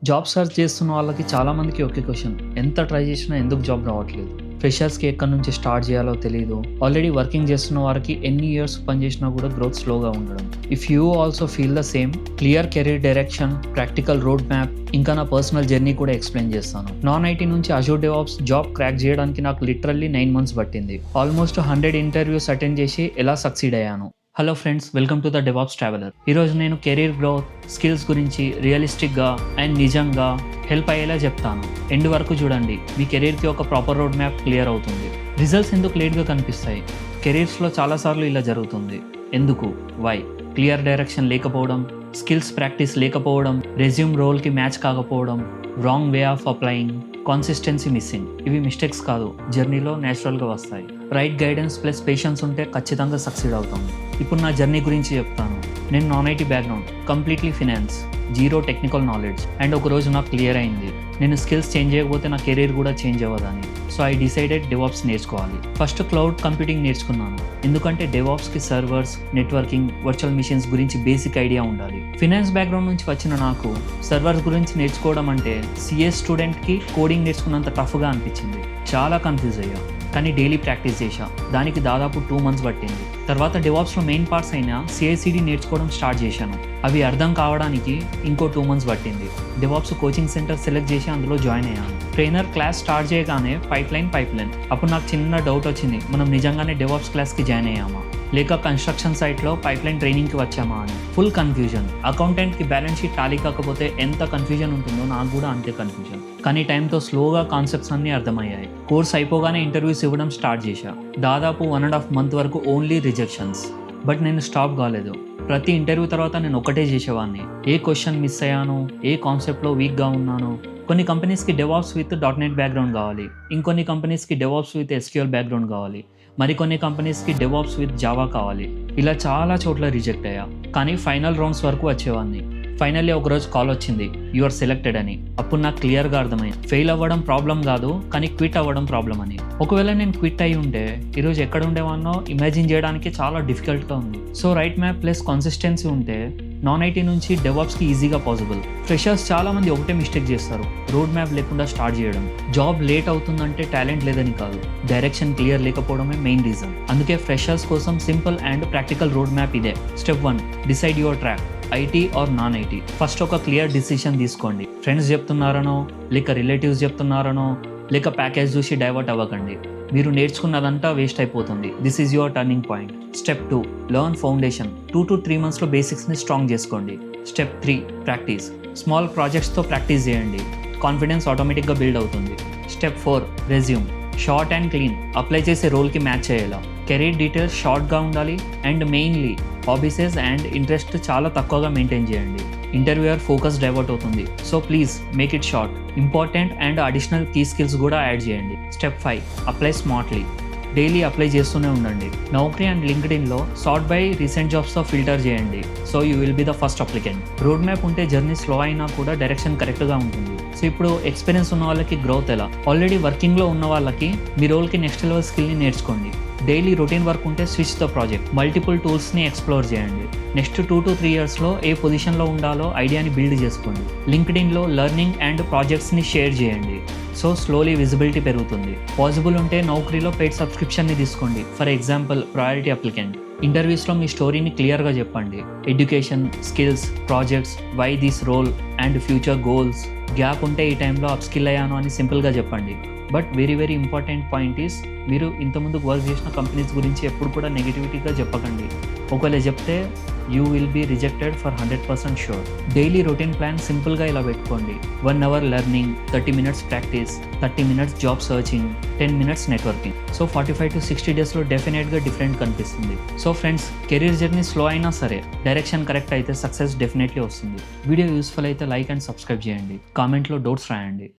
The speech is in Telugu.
జాబ్ సెర్చ్ చేస్తున్న వాళ్ళకి చాలామందికి ఒకే క్వశ్చన్, ఎంత ట్రై చేసినా ఎందుకు జాబ్ రావట్లేదు. ఫ్రెషర్స్కి ఎక్కడి నుంచి స్టార్ట్ చేయాలో తెలియదు. ఆల్రెడీ వర్కింగ్ చేస్తున్న వారికి ఎన్ని ఇయర్స్ పని చేసినా కూడా గ్రోత్ స్లోగా ఉండడం. If you also feel the same, clear career direction, practical road map, ఇంకా నా పర్సనల్ జర్నీ కూడా ఎక్స్ప్లెయిన్ చేస్తాను. నాన్ ఐటీ నుంచి అజూర్ డెవాప్స్ జాబ్ క్రాక్ చేయడానికి నాకు లిటరల్లీ 9 months పట్టింది. ఆల్మోస్ట్ 100 ఇంటర్వ్యూస్ అటెండ్ చేసి ఎలా సక్సీడ్ అయ్యాను. Hello friends, welcome to the DevOps traveller. ఈరోజు నేను కెరీర్ గ్రోత్, స్కిల్స్ గురించి రియలిస్టిక్గా అండ్ నిజంగా హెల్ప్ అయ్యేలా చెప్తాను. ఎండ్ వరకు చూడండి, మీ కెరీర్కి ఒక ప్రాపర్ రోడ్ మ్యాప్ క్లియర్ అవుతుంది. రిజల్ట్స్ ఎందుకు లేట్గా కనిపిస్తాయి? కెరీర్స్లో చాలాసార్లు ఇలా జరుగుతుంది. ఎందుకు? వై? క్లియర్ డైరెక్షన్ లేకపోవడం, స్కిల్స్ ప్రాక్టీస్ లేకపోవడం, రెజ్యూమ్ రోల్కి మ్యాచ్ కాకపోవడం, wrong way of applying, consistency missing. ఇవి మిస్టేక్స్ కాదు, జర్నీలో నేచురల్గా వస్తాయి. రైట్ గైడెన్స్ ప్లస్ పేషెన్స్ ఉంటే ఖచ్చితంగా సక్సీడ్ అవుతాం. ఇప్పుడు నా జర్నీ గురించి చెప్తాను. నేను non IT background, completely finance, zero technical knowledge. And ఒకరోజు నాకు క్లియర్ అయింది, నేను స్కిల్స్ చేంజ్ చేయకపోతే నా కెరీర్ కూడా చేంజ్ అవ్వదని. సో ఐ డిసైడెడ్ డెవాప్స్ నేర్చుకోవాలి. ఫస్ట్ క్లౌడ్ కంప్యూటింగ్ నేర్చుకున్నాను, ఎందుకంటే డెవాప్స్కి సర్వర్స్, నెట్వర్కింగ్, వర్చువల్ మిషన్స్ గురించి బేసిక్ ఐడియా ఉండాలి. ఫినాన్స్ బ్యాక్గ్రౌండ్ నుంచి వచ్చిన నాకు సర్వర్స్ గురించి నేర్చుకోవడం అంటే సిఎస్ స్టూడెంట్కి కోడింగ్ నేర్చుకున్నంత టఫ్గా అనిపించింది. చాలా కన్ఫ్యూజ్ అయ్యా, కానీ డైలీ ప్రాక్టీస్ చేశా. దానికి దాదాపు 2 months పట్టింది. తర్వాత డెవాప్స్లో మెయిన్ పార్ట్స్ అయిన సిఐసిడి నేర్చుకోవడం స్టార్ట్ చేశాను. అవి అర్థం కావడానికి ఇంకో 2 months పట్టింది. డెవాప్స్ కోచింగ్ సెంటర్ సెలెక్ట్ చేసి అందులో జాయిన్ అయ్యాను. ట్రైనర్ క్లాస్ స్టార్ట్ చేయగానే పైప్ లైన్. అప్పుడు నాకు చిన్న డౌట్ వచ్చింది, మనం నిజంగానే డెవాప్స్ క్లాస్కి జాయిన్ అయ్యామా, లేక కన్స్ట్రక్షన్ సైట్లో పైప్ లైన్ ట్రైనింగ్కి వచ్చామా అని. Full confusion. అకౌంటెంట్కి బ్యాలెన్స్ షీట్ టాలీ కాకపోతే ఎంత కన్ఫ్యూజన్ ఉంటుందో నాకు కూడా అంతే కన్ఫ్యూజన్. కానీ టైంతో స్లోగా కాన్సెప్ట్స్ అన్నీ అర్థమయ్యాయి. కోర్స్ అయిపోగానే ఇంటర్వ్యూస్ ఇవ్వడం స్టార్ట్ చేశా. దాదాపు 1.5 months వరకు ఓన్లీ రిజెక్షన్స్. బట్ నేను స్టాప్ కాలేదు. ప్రతి ఇంటర్వ్యూ తర్వాత నేను ఒకటే చేసేవాడిని, ఏ క్వశ్చన్ మిస్ అయ్యాను, ఏ కాన్సెప్ట్లో వీక్గా ఉన్నాను. కొన్ని కంపెనీస్కి డెవాప్స్ విత్ .NET బ్యాక్గ్రౌండ్ కావాలి, ఇంకొన్ని కంపెనీస్కి డెవాప్స్ విత్ SQL బ్యాక్గ్రౌండ్ కావాలి, మరికొన్ని కంపెనీస్కి డెవాప్స్ విత్ జావా కావాలి. ఇలా చాలా చోట్ల రిజెక్ట్ అయ్యా, కానీ ఫైనల్ రౌండ్స్ వరకు వచ్చేవాడిని. ఫైనల్లీ ఒకరోజు కాల్ వచ్చింది, యు ఆర్ సెలెక్టెడ్ అని. అప్పుడు నాకు క్లియర్గా అర్థమైంది, ఫెయిల్ అవ్వడం ప్రాబ్లం కాదు, కానీ క్విట్ అవ్వడం ప్రాబ్లం అని. ఒకవేళ నేను క్విట్ అయ్యి ఉంటే ఈరోజు ఎక్కడ ఉండేవాన్నో ఇమాజిన్ చేయడానికి చాలా డిఫికల్ట్గా ఉంది. So right map plus consistency ఉంటే నాన్ ఐటీ నుంచి డెవాప్స్కి ఈజీగా పాసిబుల్. ఫ్రెషర్స్ చాలామంది ఒకటే మిస్టేక్ చేస్తారు, రోడ్ మ్యాప్ లేకుండా స్టార్ట్ చేయడం. జాబ్ లేట్ అవుతుందంటే టాలెంట్ లేదని కాదు, డైరెక్షన్ క్లియర్ లేకపోవడమే మెయిన్ రీజన్. అందుకే ఫ్రెషర్స్ కోసం simple and practical road map ఇదే. Step 1, decide your track, IT or non IT. First ఒక క్లియర్ డిసిషన్ తీసుకోండి. ఫ్రెండ్స్ చెప్తున్నారనో, లేక రిలేటివ్స్ చెప్తున్నారనో, లేక ప్యాకేజ్ చూసి డైవర్ట్ అవ్వకండి. మీరు నేర్చుకున్నదంతా వేస్ట్ అయిపోతుంది. This is your turning point. Step 2, learn foundation. 2 to 3 monthsలో బేసిక్స్ని స్ట్రాంగ్ చేసుకోండి. Step 3, practice. స్మాల్ ప్రాజెక్ట్స్తో ప్రాక్టీస్ చేయండి, కాన్ఫిడెన్స్ ఆటోమేటిక్గా బిల్డ్ అవుతుంది. Step 4, resume. Short and clean, apply చేసే రోల్కి మ్యాచ్ అయ్యేలా. కెరీర్ డీటెయిల్స్ షార్ట్గా ఉండాలి and mainly hobbies and interest చాలా తక్కువగా మెయింటైన్ చేయండి. ఇంటర్వ్యూయర్ ఫోకస్ డైవర్ట్ అవుతుంది, so please make it short. Important and additional key skills కూడా యాడ్ చేయండి. Step 5, apply smartly. Daily apply చేస్తూనే ఉండండి. నౌకరీ అండ్ లింక్డ్ఇన్లో సార్ట్ బై రీసెంట్ జాబ్స్తో ఫిల్టర్ చేయండి, so you will be the first applicant. Road map ఉంటే జర్నీ స్లో అయినా కూడా డైరెక్షన్ కరెక్ట్గా ఉంటుంది. సో ఇప్పుడు ఎక్స్పీరియన్స్ ఉన్న వాళ్ళకి గ్రోత్ ఎలా? ఆల్రెడీ వర్కింగ్లో ఉన్న వాళ్ళకి మీ రోల్కి నెక్స్ట్ లెవెల్ స్కిల్ని నేర్చుకోండి. డైలీ రొటీన్ వర్క్ ఉంటే స్విచ్ ద ప్రాజెక్ట్. మల్టిపుల్ టూల్స్ని ఎక్స్ప్లోర్ చేయండి. నెక్స్ట్ 2 to 3 yearsలో ఏ పొజిషన్లో ఉండాలో ఐడియాని బిల్డ్ చేసుకోండి. లింక్డ్ఇన్లో లెర్నింగ్ అండ్ ప్రాజెక్ట్స్ని షేర్ చేయండి, సో స్లోలీ విజిబిలిటీ పెరుగుతుంది. పాసిబుల్ ఉంటే నౌకరీలో పెయిడ్ సబ్స్క్రిప్షన్ని తీసుకోండి. For example, priority applicant. ఇంటర్వ్యూస్లో మీ స్టోరీని క్లియర్గా చెప్పండి. Education, skills, projects, why this role and future goals. Gap ఉంటే ఈ టైంలో అప్స్కిల్ అయ్యాను అని సింపుల్గా చెప్పండి. But very important point is, మీరు ఇంతకుముందు వర్క్ చేసిన కంపెనీస్ గురించి ఎప్పుడు కూడా నెగిటివిటీగా చెప్పకండి. ఒకవేళ చెప్తే you will be rejected for 100% sure. Daily routine plan సింపుల్గా ఇలా పెట్టుకోండి. 1 hour learning, 30 minutes practice, 30 minutes job searching, 10 minutes networking. So 45 to 60 daysలో డెఫినెట్గా డిఫరెంట్ కనిపిస్తుంది. So friends, career journey slow అయినా సరే డైరెక్షన్ కరెక్ట్ అయితే సక్సెస్ డెఫినెట్లీ వస్తుంది. వీడియో యూస్ఫుల్ అయితే లైక్ అండ్ సబ్స్క్రైబ్ చేయండి. కామెంట్లో డౌట్స్ రాయండి.